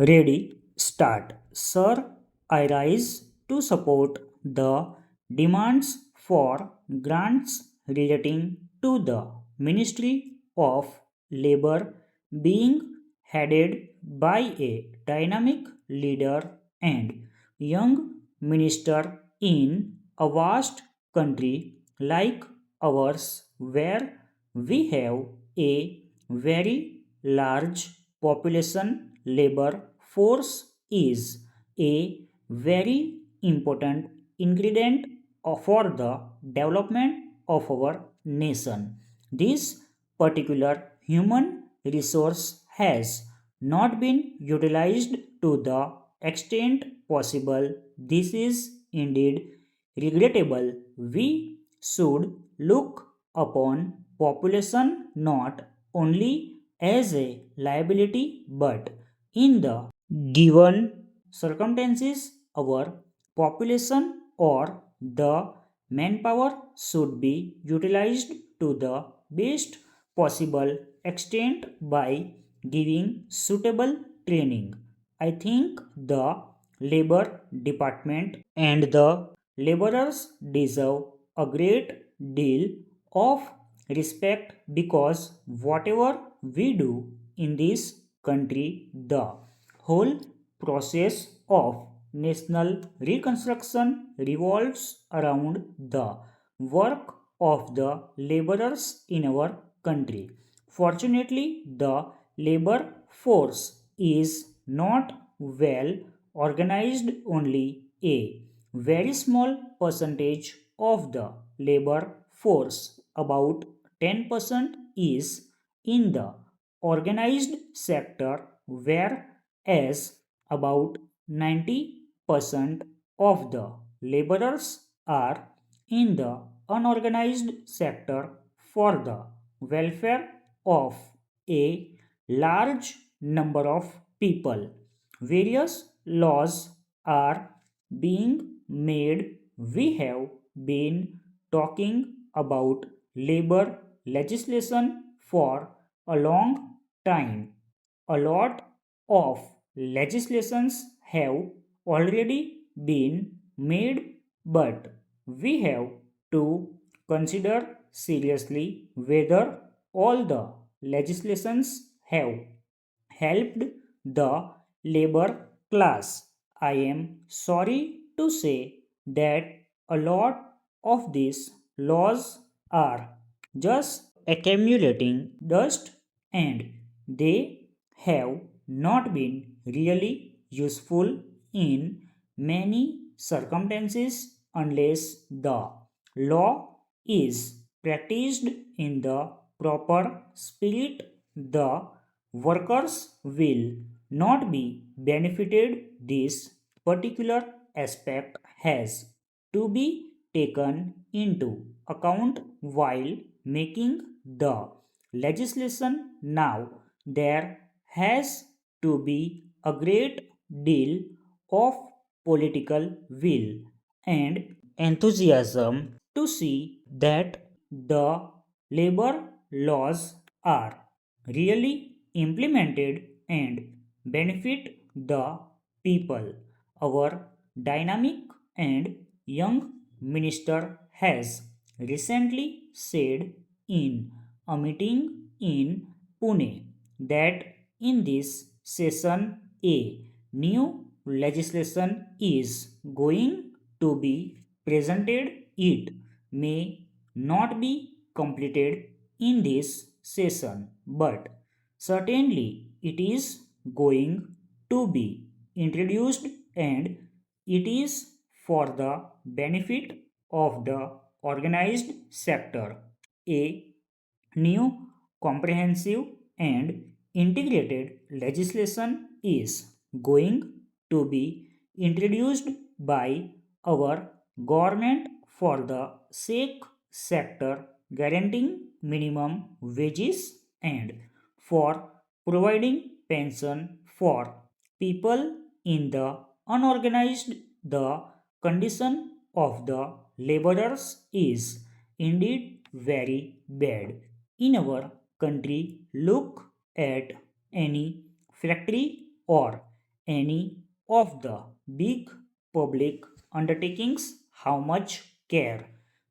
Ready, start. Sir, I rise to support the demands for grants relating to the Ministry of Labor being headed by a dynamic leader and young minister in a vast country like ours where we have a very large population. Labor force is a very important ingredient for the development of our nation. This particular human resource has not been utilized to the extent possible. This is indeed regrettable. We should look upon population not only as a liability but in the given circumstances our population or the manpower should be utilized to the best possible extent by giving suitable training. I think the labor department and the laborers deserve a great deal of respect because whatever we do in this country, the whole process of national reconstruction revolves around the work of the laborers in our country. Fortunately, the labor force is not well organized. Only a very small percentage of the labor force, about 10%, is in the organized sector, whereas about 90% of the laborers are in the unorganized sector for the welfare of a large number of people. Various laws are being made. We have been talking about labor legislation for a long time. A lot of legislations have already been made, but we have to consider seriously whether all the legislations have helped the labor class. I am sorry to say that a lot of these laws are just accumulating dust and they have not been really useful in many circumstances unless the law is practiced in the proper spirit. The workers will not be benefited. This particular aspect has to be taken into account while making the legislation. Now there has to be a great deal of political will and enthusiasm to see that the labor laws are really implemented and benefit the people. Our dynamic and young minister has recently said in a meeting in Pune that in this session a new legislation is going to be presented. It may not be completed in this session, but certainly it is going to be introduced and it is for the benefit of the organized sector. A new comprehensive and integrated legislation is going to be introduced by our government for the sake sector, guaranteeing minimum wages and for providing pension for people in the unorganized. The condition of the laborers is indeed very bad in our country. Look at any factory or any of the big public undertakings, how much care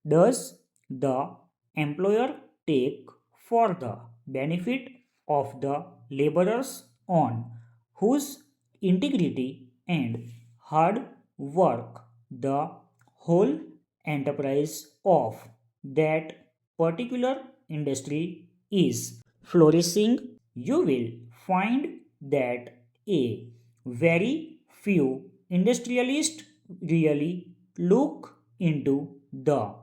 does the employer take for the benefit of the laborers on whose integrity and hard work the whole enterprise of that particular industry is flourishing? You will find that a very few industrialists really look into the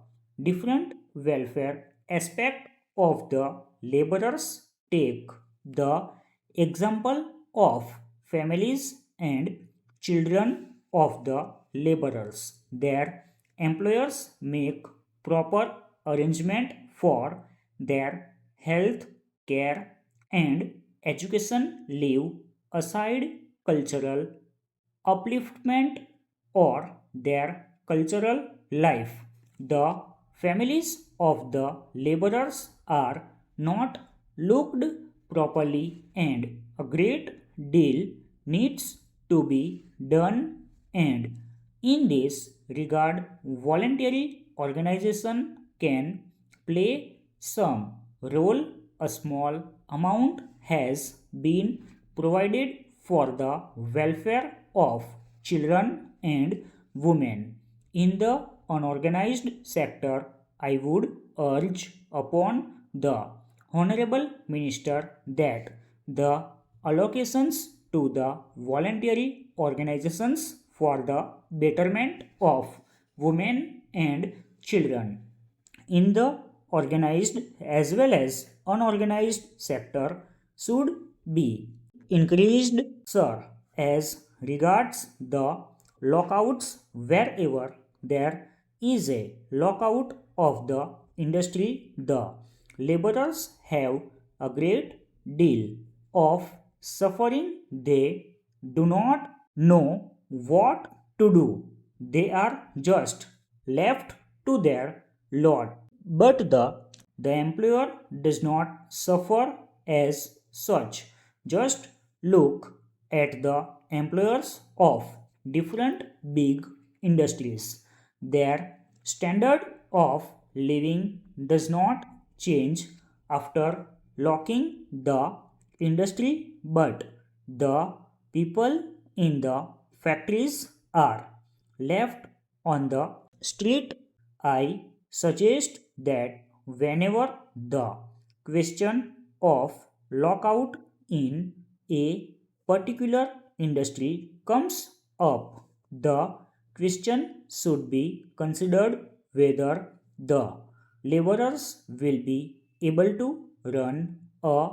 different welfare aspect of the laborers. Take the example of families and children of the laborers. Their employers make proper arrangement for their health care and education, leave aside cultural upliftment or their cultural life. The families of the laborers are not looked properly, and a great deal needs to be done. And in this regard, voluntary organization can play some role. A small amount has been provided for the welfare of children and women. In the unorganized sector, I would urge upon the Honorable Minister that the allocations to the voluntary organizations for the betterment of women and children in the organized as well as unorganized sector should be increased, sir. As regards the lockouts, wherever there is a lockout of the industry, the laborers have a great deal of suffering. They do not know what to do. They are just left to their lot. But the employer does not suffer as such. Just look at the employers of different big industries. Their standard of living does not change after locking the industry, but the people in the factories are left on the street. I suggest that whenever the question of lockout in a particular industry comes up, the question should be considered whether the laborers will be able to run a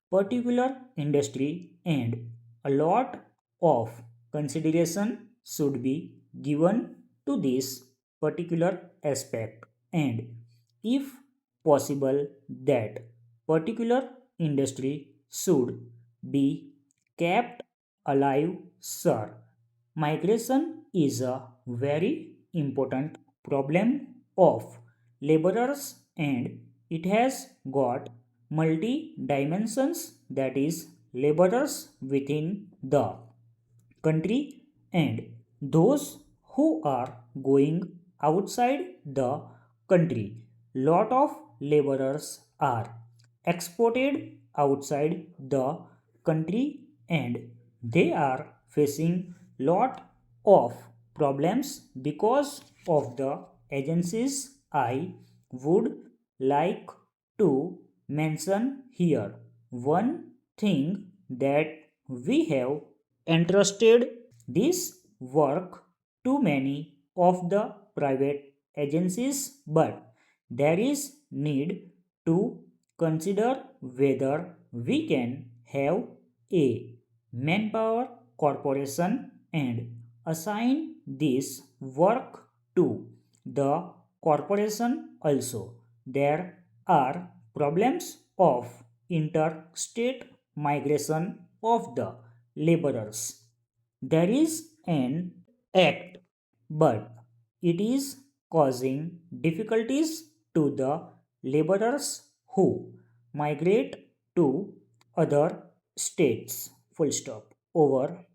particular industry, and a lot of consideration should be given to this particular aspect. And if possible, that particular industry should be kept alive, sir. Migration is a very important problem of laborers, and it has got multi dimensions, that is laborers within the country and those who are going outside the country. Lot of laborers are exported outside the country, and they are facing lot of problems because of the agencies. I would like to mention here one thing, that we have entrusted this work to many of the private agencies, but there is need to consider whether we can have a manpower corporation and assign this work to the corporation also. There are problems of interstate migration of the laborers. There is an act, but it is causing difficulties to the laborers who migrate to other states. Full stop. Over.